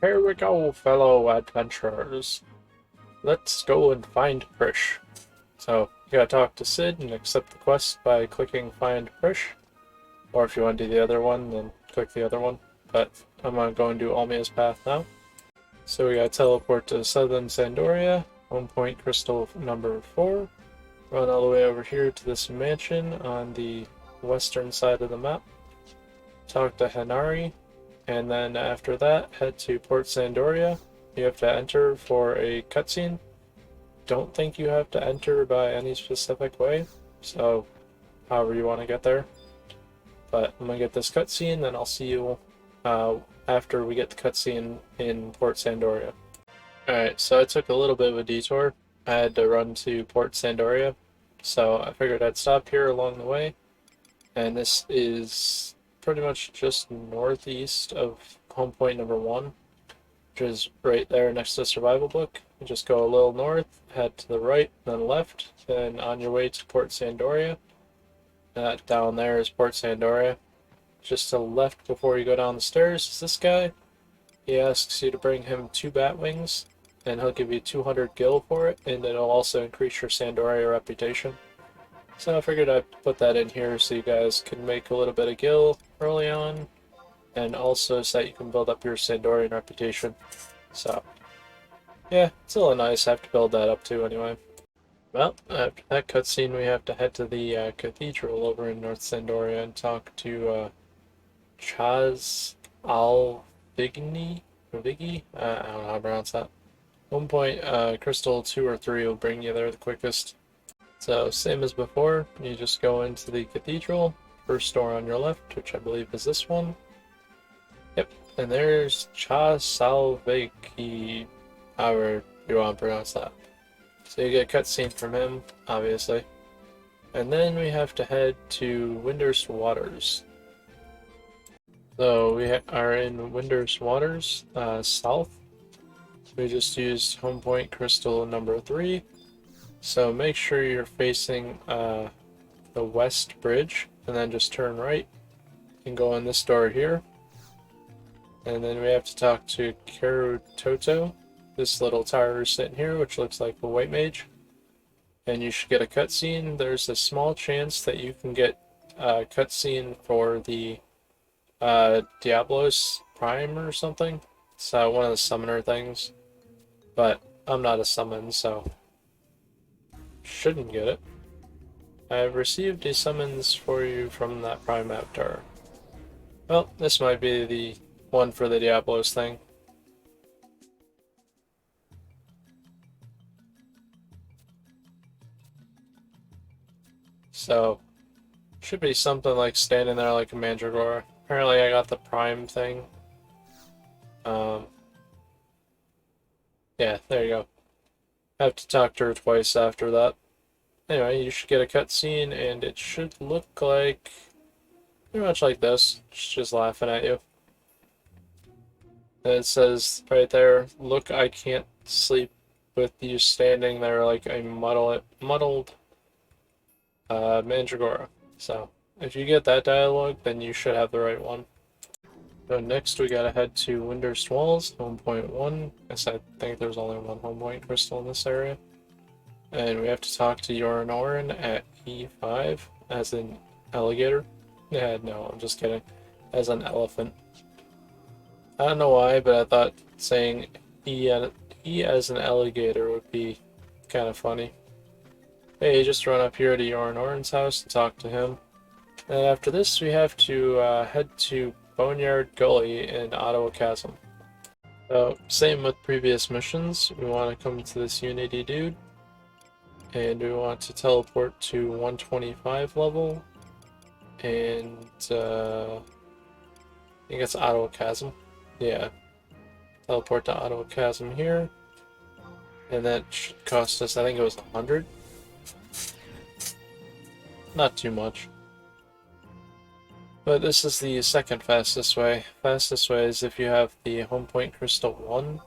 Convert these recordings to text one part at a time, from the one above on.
Here we go, fellow adventurers. Let's go and find Prish. So, you gotta talk to Sid and accept the quest by clicking Find Prish. Or if you want to do the other one, then click the other one. But I'm gonna go and do Almia's Path now. So we gotta teleport to Southern Sandoria, home point crystal number 4. Run all the way over here to this mansion on the western side of the map. Talk to Hanari, and then after that, head to Port Sandoria. You have to enter for a cutscene. Don't think you have to enter by any specific way, so however you want to get there. But I'm going to get this cutscene, then I'll see you after we get the cutscene in Port Sandoria. Alright, so I took a little bit of a detour. I had to run to Port Sandoria, so I figured I'd stop here along the way. And this is pretty much just northeast of home point number 1, which is right there next to the survival book. You just go a little north, head to the right, then left, then on your way to Port Sandoria. Down there is Port Sandoria. Just to the left before you go down the stairs is this guy. He asks you to bring him 2 bat wings, and he'll give you 200 gil for it, and it'll also increase your Sandoria reputation. So I figured I'd put that in here so you guys can make a little bit of gil early on, and also so that you can build up your Sandorian reputation. So, yeah, it's a little nice. I have to build that up too anyway. Well, after that cutscene, we have to head to the cathedral over in North Sandoria and talk to Chaz Al-Vigni? Viggy? I don't know how to pronounce that. One point, Crystal 2 or 3 will bring you there the quickest. So, same as before, you just go into the cathedral, first door on your left, which I believe is this one. Yep, and there's Cha Salveki, however you want to pronounce that. So you get a cutscene from him, obviously. And then we have to head to Windurst Waters. So we are in Windurst Waters, south. We just used home point crystal number 3. So make sure you're facing the west bridge, and then just turn right and go in this door here. And then we have to talk to Karutoto, this little taru sitting here, which looks like a white mage. And you should get a cutscene. There's a small chance that you can get a cutscene for the Diablos Prime or something. It's one of the summoner things. But I'm not a summon, so shouldn't get it. I've received a summons for you from that Prime Avatar. Well, this might be the one for the Diablos thing. So, should be something like standing there like a Mandragora. Apparently I got the Prime thing. Yeah, there you go. I have to talk to her twice after that. Anyway, you should get a cutscene, and it should look like pretty much like this. It's just laughing at you. And it says right there, "Look, I can't sleep with you standing there like a muddled Mandragora." So, if you get that dialogue, then you should have the right one. So next we gotta head to Windurst Walls, home point 1. I think there's only one home point crystal in this area. And we have to talk to Yorinorin at E5, as in alligator. Yeah, no, I'm just kidding. As an elephant. I don't know why, but I thought saying E as an alligator would be kind of funny. Hey, just run up here to Yorinorin's house and talk to him. And after this, we have to head to Boneyard Gully in Ottawa Chasm. So, same with previous missions. We want to come to this Unity dude. And we want to teleport to 125 level. And, I think it's Ottawa Chasm. Yeah. Teleport to Ottawa Chasm here. And that should cost us, I think it was 100. Not too much. But this is the second fastest way. Fastest way is if you have the home point crystal 1,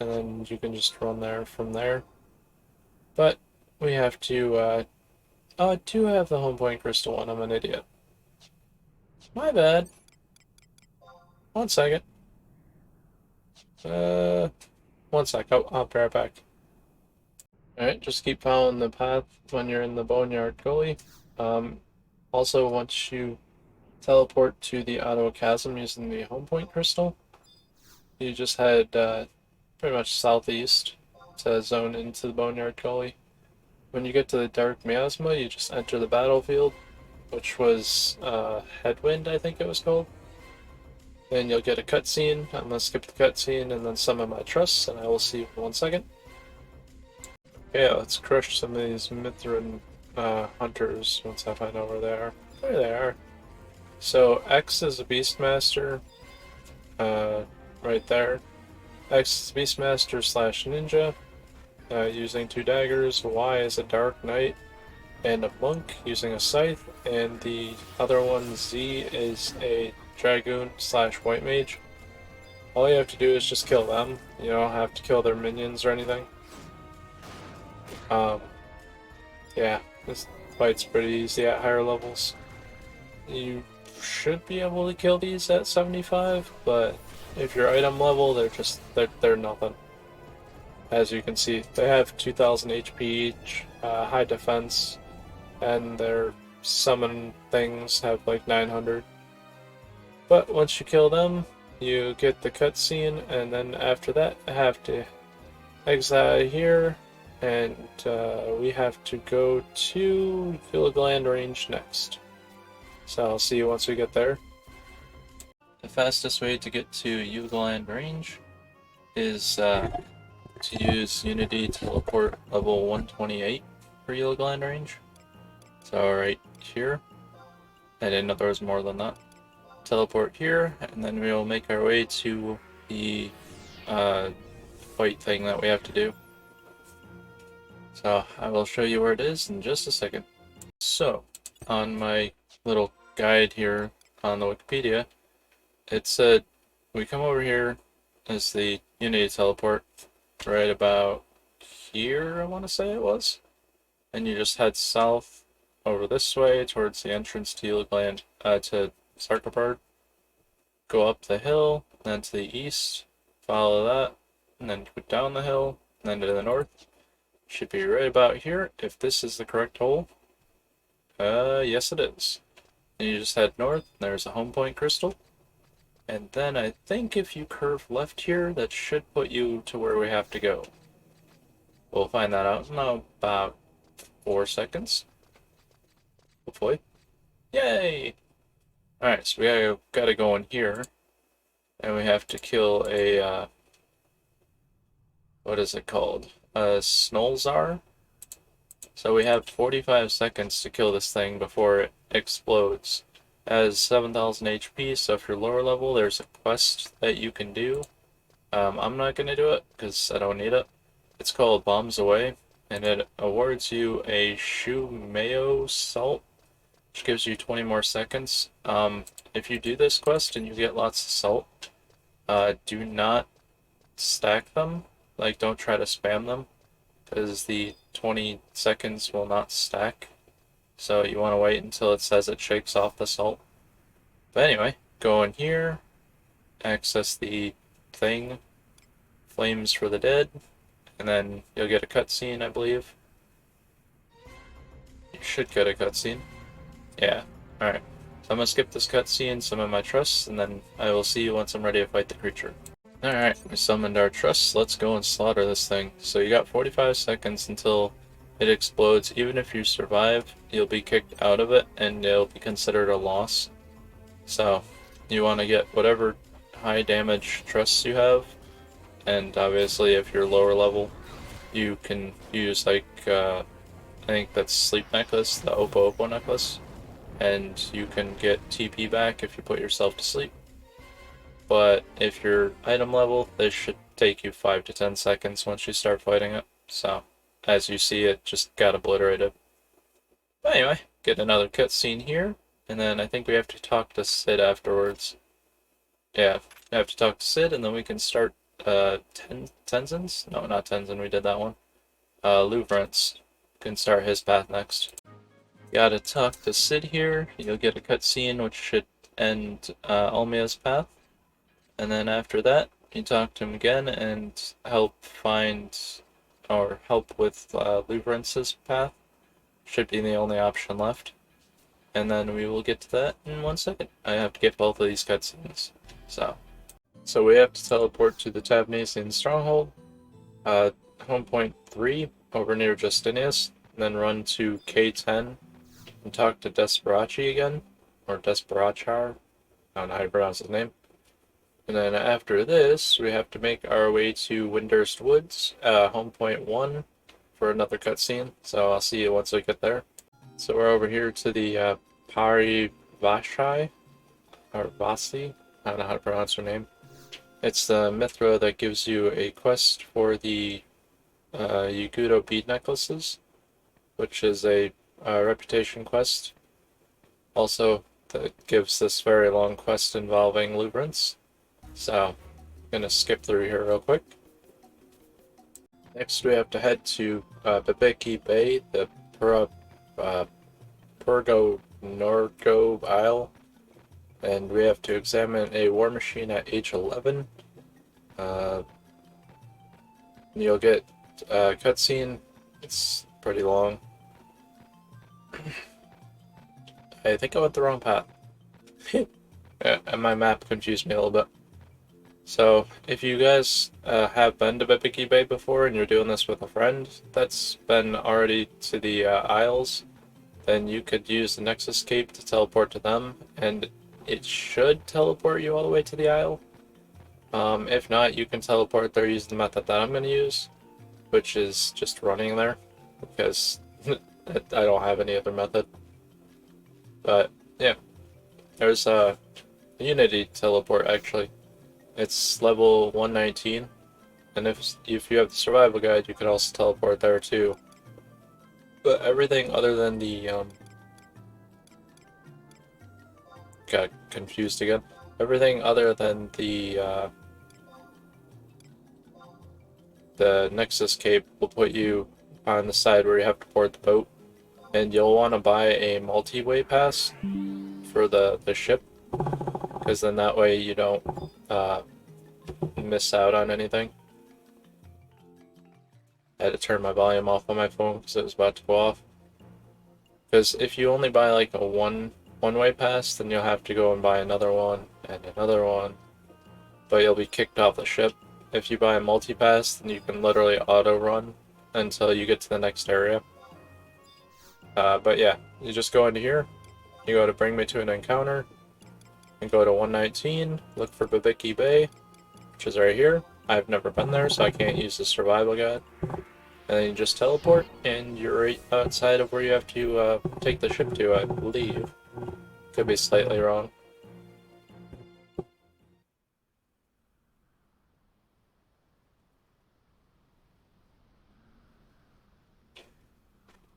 and then you can just run there from there. But we have to, oh, I do have the home point crystal 1, I'm an idiot. My bad. 1 second. One sec, I'll be right back. Alright, just keep following the path when you're in the Boneyard Gully. Also, once you teleport to the Auto Chasm using the home point crystal, you just head pretty much southeast to zone into the Boneyard Gully. When you get to the Dark Miasma, you just enter the battlefield, which was Headwind, I think it was called. Then you'll get a cutscene. I'm gonna skip the cutscene and then summon my trusts, and I will see you in 1 second. Okay, let's crush some of these Mithrin hunters once I find out where they are. There they are. So X is a Beastmaster, right there. X is Beastmaster slash Ninja, using 2 daggers. Y is a Dark Knight and a Monk using a Scythe, and the other one, Z, is a Dragoon slash White Mage. All you have to do is just kill them. You don't have to kill their minions or anything. Yeah, this fight's pretty easy at higher levels. You should be able to kill these at 75, but if you're item level, they're nothing. As you can see, they have 2000 HP each, high defense, and their summon things have like 900. But once you kill them, you get the cutscene, and then after that, I have to exit out of here, and we have to go to Gilliland Range next. So I'll see you once we get there. The fastest way to get to Yugaland Range is to use Unity Teleport level 128 for Yugaland Range. So right here. I didn't know there was more than that. Teleport here, and then we'll make our way to the fight thing that we have to do. So I will show you where it is in just a second. So on my little guide here on the Wikipedia, it said we come over here as the Unity teleport right about here, I want to say it was, and you just head south over this way towards the entrance to Yugaland, to Sarkapard. Go up the hill, then to the east, follow that, and then go down the hill, and then to the north. Should be right about here, if this is the correct hole. Yes it is. And you just head north, and there's a home point crystal. And then I think if you curve left here, that should put you to where we have to go. We'll find that out in about 4 seconds. Hopefully. Yay! Alright, so we gotta go in here. And we have to kill a, what is it called? A Snolzar? So we have 45 seconds to kill this thing before it explodes. It has 7,000 HP, so if you're lower level, there's a quest that you can do. I'm not going to do it, because I don't need it. It's called Bombs Away, and it awards you a Shu Mayo Salt, which gives you 20 more seconds. If you do this quest and you get lots of salt, do not stack them. Like, don't try to spam them, because the 20 seconds will not stack. So you want to wait until it says it shakes off the salt. But anyway, go in here, access the thing, Flames for the Dead, and then you'll get a cutscene, I believe. You should get a cutscene. Yeah, alright. So I'm going to skip this cutscene, summon my trusts, and then I will see you once I'm ready to fight the creature. Alright, we summoned our trusts, let's go and slaughter this thing. So you got 45 seconds until it explodes. Even if you survive, you'll be kicked out of it, and it'll be considered a loss. So, you want to get whatever high damage trusts you have, and obviously if you're lower level, you can use like, I think that's Sleep Necklace, the Oppo Oppo necklace, and you can get TP back if you put yourself to sleep. But if you're item level, this should take you 5 to 10 seconds once you start fighting it. So, as you see, it just got obliterated. But anyway, get another cutscene here, and then I think we have to talk to Sid afterwards. Yeah, I have to talk to Sid, and then we can start Tenzin's? No, not Tenzin, we did that one. Luvrance can start his path next. Gotta talk to Sid here. You'll get a cutscene which should end Almia's path. And then after that, you talk to him again and help find or help with Luverance's path. Should be the only option left. And then we will get to that in 1 second. I have to get both of these cutscenes. So we have to teleport to the Tabnasian stronghold, home point 3 over near Justinius, and then run to K10 and talk to Desperaci again, or Desperachar. I don't know how you pronounce his name. And then after this, we have to make our way to Windurst Woods, home point 1, for another cutscene. So I'll see you once we get there. So we're over here to the Pari Vashai, or Vasi. I don't know how to pronounce her name. It's the Mithra that gives you a quest for the Yugudo bead necklaces, which is a reputation quest. Also, that gives this very long quest involving Lubrance. So, I'm gonna skip through here real quick. Next, we have to head to Babiki Bay, the Purgo Norgo Isle, and we have to examine a war machine at H11. You'll get a cutscene. It's pretty long. I think I went the wrong path. And my map confused me a little bit. So, if you guys have been to Babiki Bay before and you're doing this with a friend that's been already to the Isles, then you could use the Nexus Cape to teleport to them, and it should teleport you all the way to the Isle. If not, you can teleport there using the method that I'm going to use, which is just running there, because I don't have any other method. But, yeah, there's a Unity teleport, actually. It's level 119, and if you have the survival guide, you can also teleport there too. But everything other than the got confused again. Everything other than the Nexus Cape will put you on the side where you have to board the boat, and you'll want to buy a multi-way pass for the ship, because then that way you don't miss out on anything. I had to turn my volume off on my phone because it was about to go off. Because if you only buy like a one-way pass, then you'll have to go and buy another one and another one, but you'll be kicked off the ship. If you buy a multi-pass, then you can literally auto-run until you get to the next area. But yeah, you just go into here, you go to bring me to an encounter, and go to 119, look for Babiki Bay, which is right here. I've never been there, so I can't use the survival guide. And then you just teleport, and you're right outside of where you have to take the ship to, I believe. Could be slightly wrong.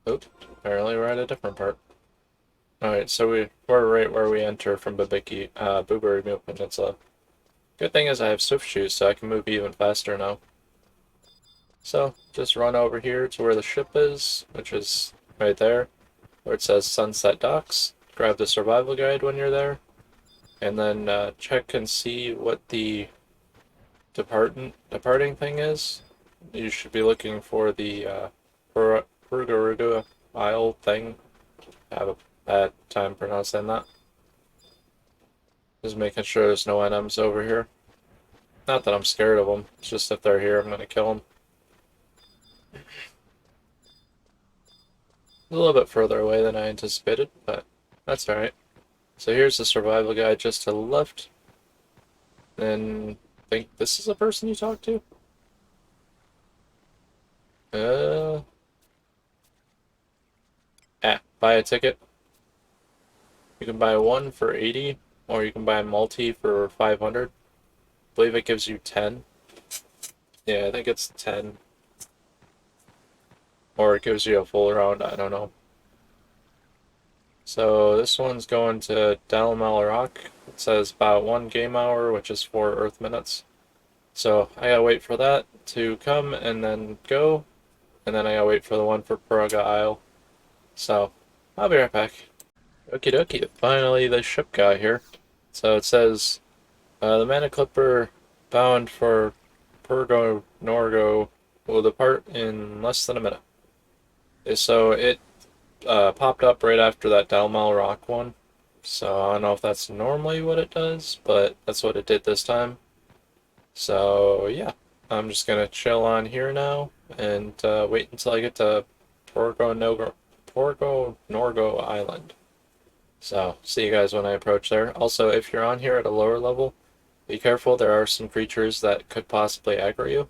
Oops, apparently we're at a different part. Alright, so we're right where we enter from Babiki, Blueberry Meal Peninsula. Good thing is I have swift shoes, so I can move even faster now. So, just run over here to where the ship is, which is right there, where it says Sunset Docks. Grab the survival guide when you're there, and then check and see what the departing thing is. You should be looking for the Purgaruga Isle thing. I have a bad time pronouncing that. Just making sure there's no NMs over here. Not that I'm scared of them, it's just if they're here, I'm gonna kill them. A little bit further away than I anticipated, but that's alright. So here's the survival guide just to the left. And I think this is the person you talk to? Buy a ticket. You can buy one for 80, or you can buy a multi for 500. I believe it gives you 10. Yeah, I think it's 10. Or it gives you a full round, I don't know. So this one's going to Dalmel Rock. It says about 1 game hour, which is 4 Earth minutes. So I gotta wait for that to come and then go. And then I gotta wait for the one for Puraga Isle. So I'll be right back. Okie dokie, finally the ship got here. So it says the Mana Clipper bound for Purgo Norgo will depart in less than a minute. So it popped up right after that Dalmal Rock one. So I don't know if that's normally what it does, but that's what it did this time. So yeah, I'm just gonna chill on here now and wait until I get to Porgo Norgo Island. So see you guys when I approach there. Also, if you're on here at a lower level, be careful. There are some creatures that could possibly aggro you.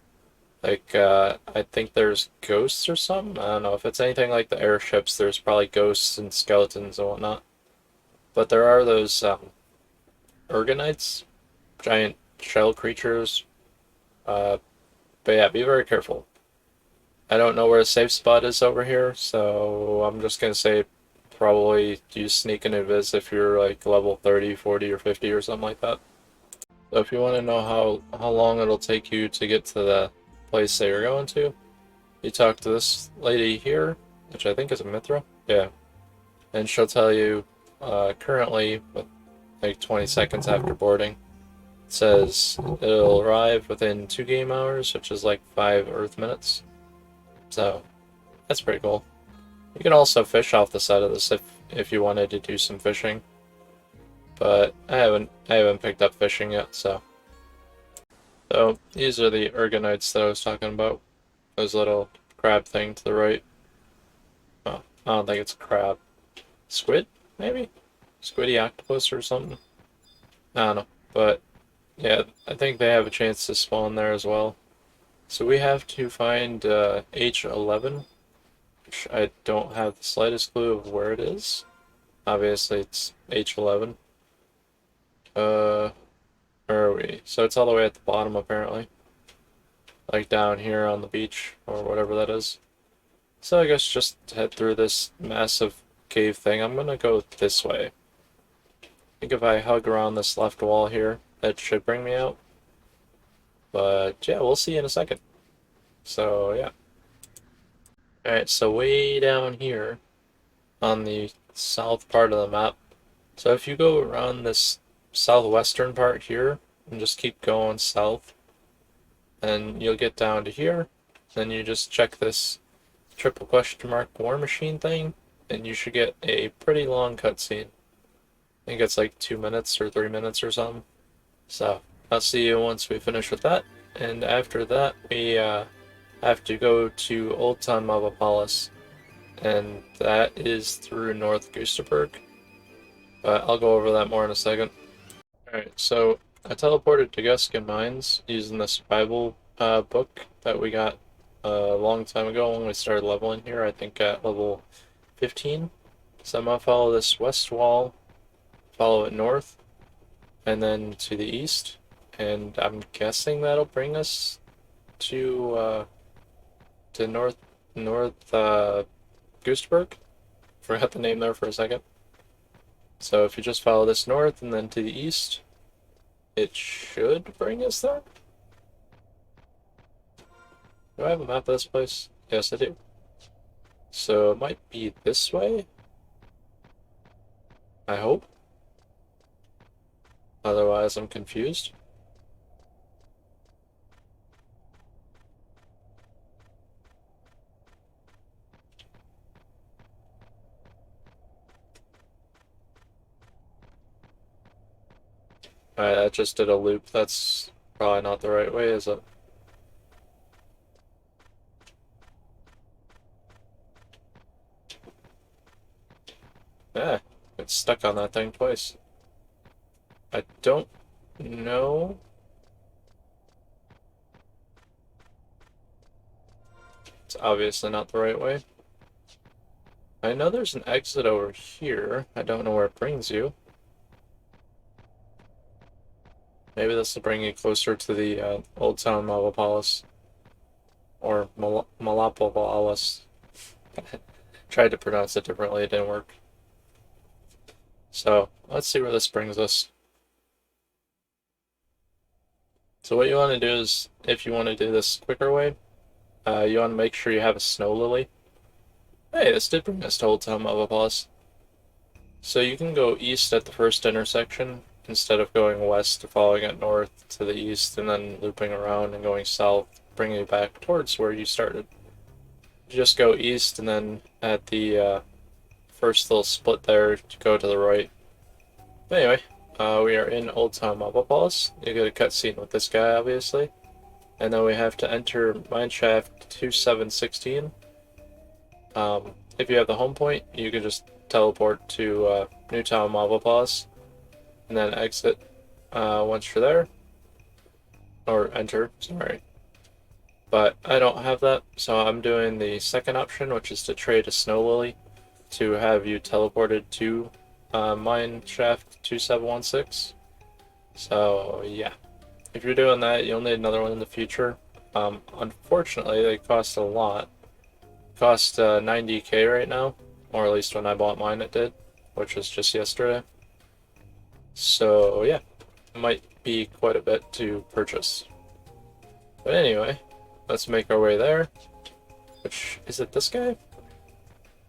Like, I think there's ghosts or something. I don't know. If it's anything like the airships, there's probably ghosts and skeletons and whatnot. But there are those Urganites, giant shell creatures. But yeah, be very careful. I don't know where a safe spot is over here, so I'm just gonna say probably use sneak and invis if you're like level 30, 40, or 50 or something like that. So if you want to know how long it'll take you to get to the place that you're going to, you talk to this lady here, which I think is a Mithra. Yeah. And she'll tell you currently, with like 20 seconds after boarding, it says it'll arrive within 2 game hours, which is like 5 Earth minutes. So that's pretty cool. You can also fish off the side of this if you wanted to do some fishing. But I haven't picked up fishing yet, so. So these are the Urganites that I was talking about. Those little crab thing to the right. Oh, I don't think it's a crab. Squid, maybe? Squiddy octopus or something? I don't know. But yeah, I think they have a chance to spawn there as well. So we have to find H11, which I don't have the slightest clue of where it is. Obviously it's H11. Where are we? So it's all the way at the bottom apparently. Like down here on the beach, or whatever that is. So I guess just head through this massive cave thing. I'm gonna go this way. I think if I hug around this left wall here, that should bring me out. But yeah, we'll see in a second. So yeah. Alright, so way down here on the south part of the map. So if you go around this southwestern part here and just keep going south, and you'll get down to here. Then you just check this triple question mark war machine thing, and you should get a pretty long cutscene. I think it's like 2 minutes or 3 minutes or something. So I'll see you once we finish with that. And after that, we have to go to Old Town Mavapalis, and that is through North Gusterberg. But I'll go over that more in a second. Alright, so I teleported to Guskin Mines using the survival book that we got a long time ago when we started leveling here, I think at level 15. So I'm going to follow this west wall, follow it north, and then to the east, and I'm guessing that'll bring us to North Gusterberg. Forgot the name there for a second. So if you just follow this north and then to the east, it should bring us there. Do I have a map of this place? Yes, I do. So it might be this way. I hope. Otherwise, I'm confused. Alright, that just did a loop. That's probably not the right way, is it? Yeah, it's stuck on that thing twice. I don't know. It's obviously not the right way. I know there's an exit over here. I don't know where it brings you. Maybe this will bring you closer to the Old Town Malapolis. Or Malapolis. Tried to pronounce it differently, it didn't work. So, let's see where this brings us. So what you want to do is, if you want to do this quicker way, you want to make sure you have a snow lily. Hey, this did bring us to Old Town Malapolis. So you can go east at the first intersection, instead of going west to following it north to the east and then looping around and going south, bringing you back towards where you started. You just go east and then at the first little split there, go to the right. But anyway, we are in Old Town Marble Palace. You get a cutscene with this guy, obviously. And then we have to enter Mineshaft 2716. If you have the home point, you can just teleport to Newtown Marble Palace. And then exit once you're there. Or enter, sorry. But I don't have that, so I'm doing the second option, which is to trade a Snow Lily to have you teleported to Mineshaft 2716. So yeah, if you're doing that, you'll need another one in the future. Unfortunately, they cost a lot. Cost 90k right now, or at least when I bought mine it did, which was just yesterday. So yeah, it might be quite a bit to purchase. But anyway, let's make our way there. Which, is it this guy?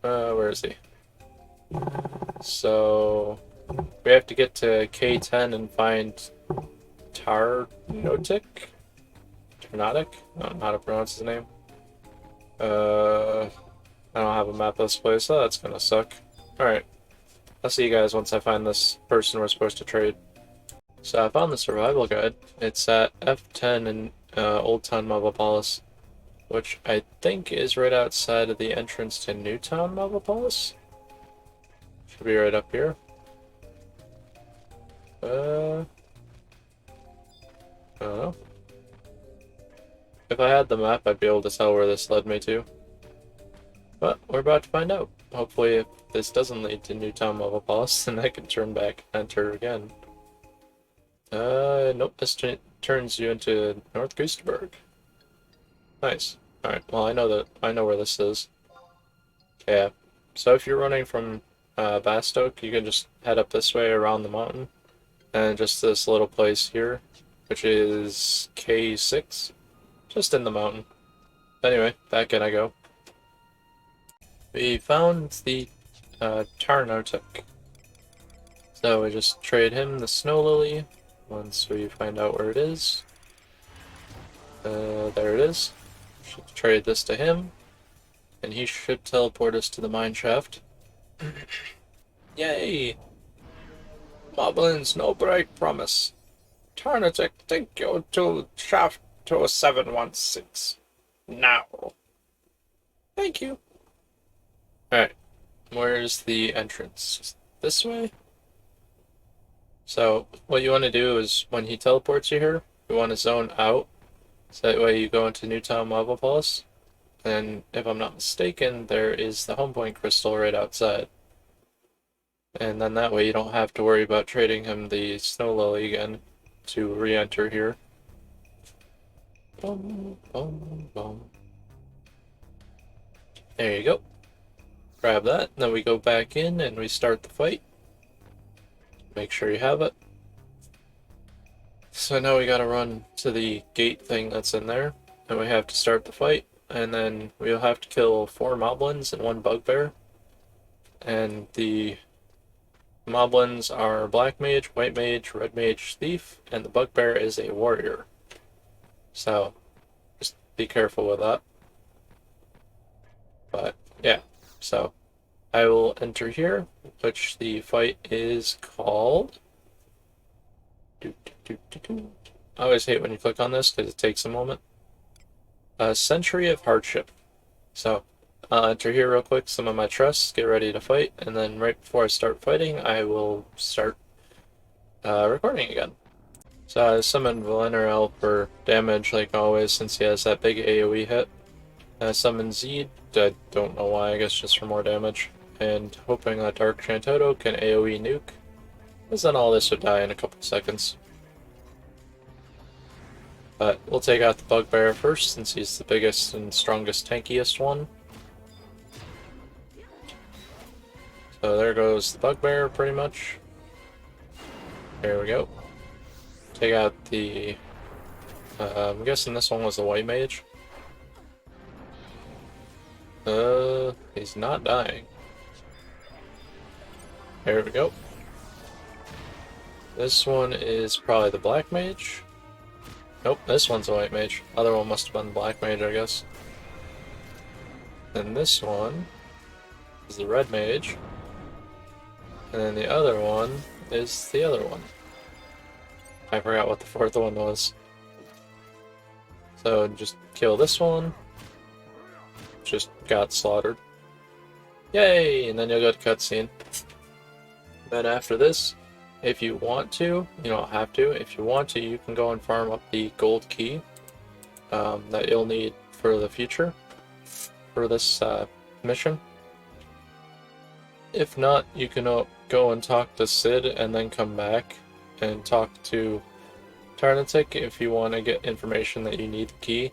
Where is he? So, we have to get to K10 and find Tarnotic? Tarnotic? No, not how to pronounce his name. I don't have a map of this place, so that's gonna suck. Alright, I'll see you guys once I find this person we're supposed to trade. So I found the survival guide. It's at F10 in Old Town Marble Palace, which I think is right outside of the entrance to Newtown Marble Palace. Should be right up here. I don't know. If I had the map, I'd be able to tell where this led me to. But we're about to find out. Hopefully, if this doesn't lead to Newtown Marble Palace, then I can turn back and enter again. Nope, this turns you into North Goosterberg. Nice. Alright, well I know where this is. Yeah. So if you're running from Bastoke, you can just head up this way around the mountain. And just this little place here, which is K6. Just in the mountain. Anyway, back in I go. We found the Tarnotic. So we just trade him the Snow Lily once we find out where it is. There it is. Should trade this to him, and he should teleport us to the mine shaft. Yay! Moblin's no break promise. Tarnotic, take you to shaft 2716. Now. Thank you. Alright, where's the entrance? This way? So, what you want to do is, when he teleports you here, you want to zone out, so that way you go into Newtown Marble Palace, and if I'm not mistaken, there is the home point crystal right outside. And then that way you don't have to worry about trading him the Snow Lily again to re-enter here. Boom, boom, boom. There you go. Grab that, and then we go back in and we start the fight. Make sure you have it. So now we gotta run to the gate thing that's in there, and we have to start the fight, and then we'll have to kill 4 moblins and 1 bugbear. And the moblins are black mage, white mage, red mage, thief, and the bugbear is a warrior. So just be careful with that. But yeah, so I will enter here, which the fight is called. I always hate when you click on this because it takes a moment. Century of Hardship. So I'll enter here real quick, some of my trusts, get ready to fight, and then right before I start fighting, I will start recording again. So I summoned Valinor for damage like always since he has that big AoE hit. I summoned Zed, I don't know why, I guess just for more damage. And hoping that Dark Chantoto can AoE nuke, because then all this would die in a couple seconds. But we'll take out the bugbear first, since he's the biggest and strongest, tankiest one. So there goes the bugbear, pretty much. There we go. Take out the... I'm guessing this one was the white mage. He's not dying. There we go. This one is probably the black mage. Nope, this one's a white mage. Other one must have been the black mage, I guess. Then this one is the red mage. And then the other one is the other one. I forgot what the fourth one was. So just kill this one. Just got slaughtered. Yay! And then you'll go to cutscene. Then after this, if you want to, you don't have to, if you want to, you can go and farm up the gold key that you'll need for the future, for this mission. If not, you can go and talk to Sid and then come back and talk to Tarnatic if you want to get information that you need the key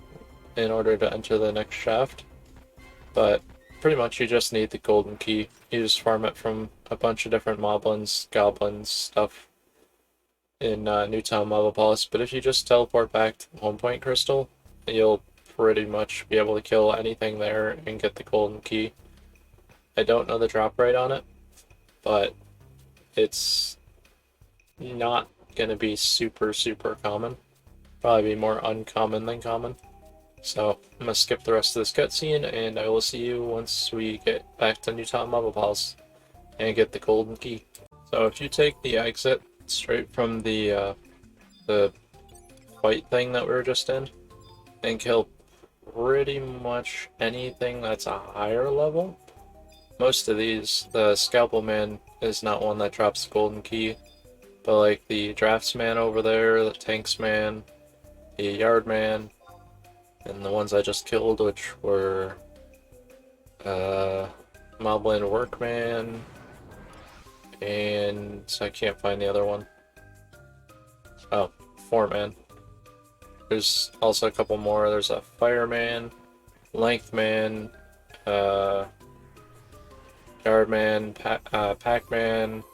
in order to enter the next shaft. But pretty much you just need the golden key. You just farm it from a bunch of different moblins, goblins, stuff in Newtown Mobopolis. But if you just teleport back to the home point crystal, you'll pretty much be able to kill anything there and get the golden key. I don't know the drop rate on it, but it's not going to be super common. Probably be more uncommon than common. So I'm going to skip the rest of this cutscene, and I will see you once we get back to Newtown Mobopolis and get the golden key. So if you take the exit straight from the fight thing that we were just in, and kill pretty much anything that's a higher level, most of these, the Scalpel Man is not one that drops the golden key, but like the Draftsman over there, the Tanksman, the Yardman, and the ones I just killed, which were Moblin Workman, and I can't find the other one. Oh, Foreman. There's also a couple more. There's a Fireman, Lengthman, Yardman, Packman,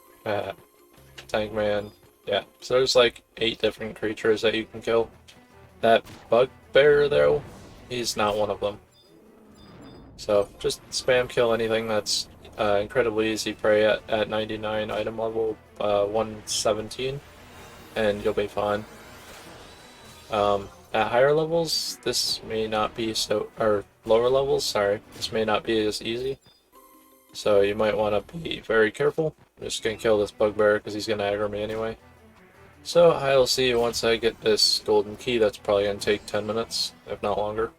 Tankman. Yeah, so there's like 8 different creatures that you can kill. That Bugbear, though, he's not one of them. So just spam kill anything that's incredibly easy prey at 99 item level 117, and you'll be fine. At higher levels, this may not be so, or lower levels, sorry, this may not be as easy. So you might want to be very careful. I'm just going to kill this Bugbear because he's going to aggro me anyway. So I'll see you once I get this golden key. That's probably going to take 10 minutes, if not longer.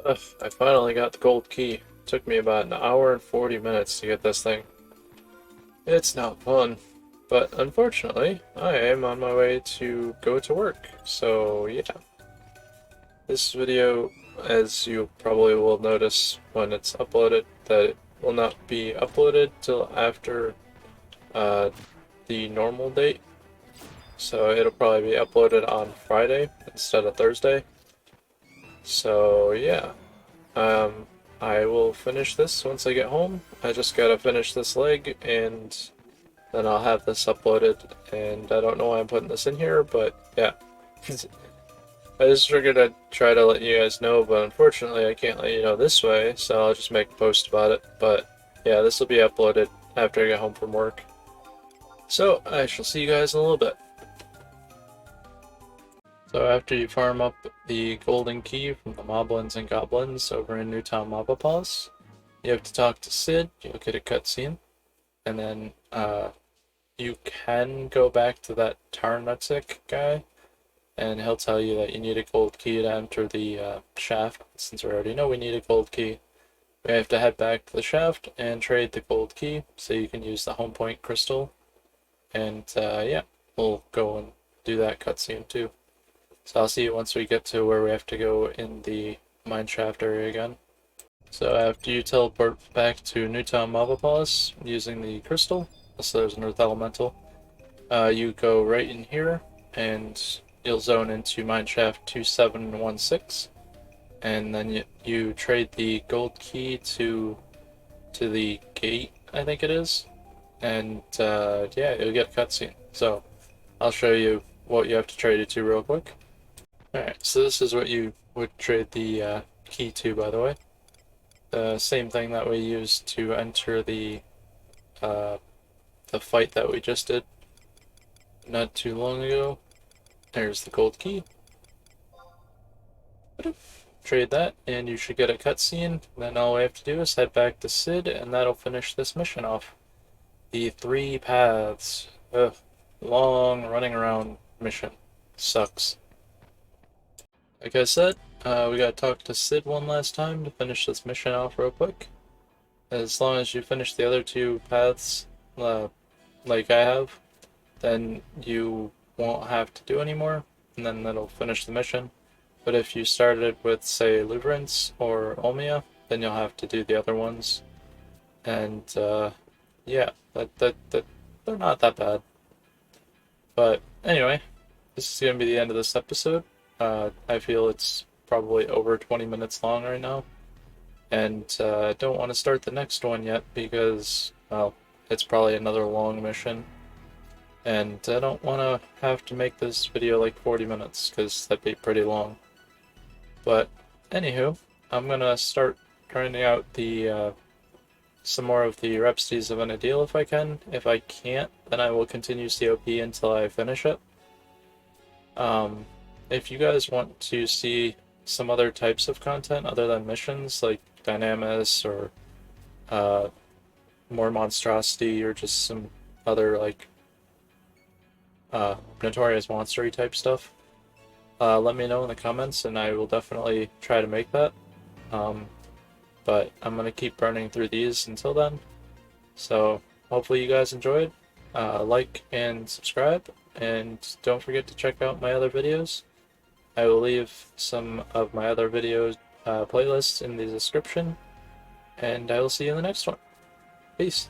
I finally got the gold key. It took me about an hour and 40 minutes to get this thing. It's not fun, but unfortunately, I am on my way to go to work. So yeah. This video, as you probably will notice when it's uploaded, that it will not be uploaded till after the normal date. So it'll probably be uploaded on Friday instead of Thursday. So yeah, I will finish this once I get home. I just gotta finish this leg, and then I'll have this uploaded. And I don't know why I'm putting this in here, but yeah. I just figured I'd try to let you guys know, but unfortunately I can't let you know this way, so I'll just make a post about it. But yeah, this will be uploaded after I get home from work. So I shall see you guys in a little bit. So after you farm up the golden key from the Moblins and Goblins over in Newtown Mobopolis, you have to talk to Sid, you'll get a cutscene, and then you can go back to that Tarnatic guy, and he'll tell you that you need a gold key to enter the shaft. Since we already know we need a gold key, we have to head back to the shaft and trade the gold key so you can use the home point crystal. And yeah, we'll go and do that cutscene too. So I'll see you once we get to where we have to go in the mineshaft area again. So after you teleport back to Newtown Mobopolis using the crystal, so there's an earth elemental, you go right in here and you'll zone into mineshaft 2716, and then you trade the gold key to the gate, I think it is, and yeah, you'll get a cutscene. So I'll show you what you have to trade it to real quick. Alright, so this is what you would trade the key to, by the way. The same thing that we used to enter the fight that we just did. not too long ago. There's the gold key. Trade that, and you should get a cutscene. Then all we have to do is head back to Sid, and that'll finish this mission off. The 3 paths. Ugh. Long running around mission. Sucks. Like I said, we gotta talk to Sid one last time to finish this mission off real quick. As long as you finish the other 2 paths, like I have, then you won't have to do anymore, and then that'll finish the mission. But if you started with, say, Luverance or Olmia, then you'll have to do the other ones. And, yeah, they're not that bad. But, anyway, this is going to be the end of this episode. I feel it's probably over 20 minutes long right now. And I don't want to start the next one yet because, well, it's probably another long mission. And I don't want to have to make this video like 40 minutes because that'd be pretty long. But anywho, I'm gonna start grinding out the some more of the Rhapsodies of an Ideal if I can. If I can't, then I will continue COP until I finish it. If you guys want to see some other types of content other than missions, like Dynamis or more Monstrosity or just some other like Notorious Monstery type stuff, let me know in the comments and I will definitely try to make that. But I'm going to keep burning through these until then. So hopefully you guys enjoyed. Like and subscribe, and don't forget to check out my other videos. I will leave some of my other videos playlists in the description, and I will see you in the next one. Peace.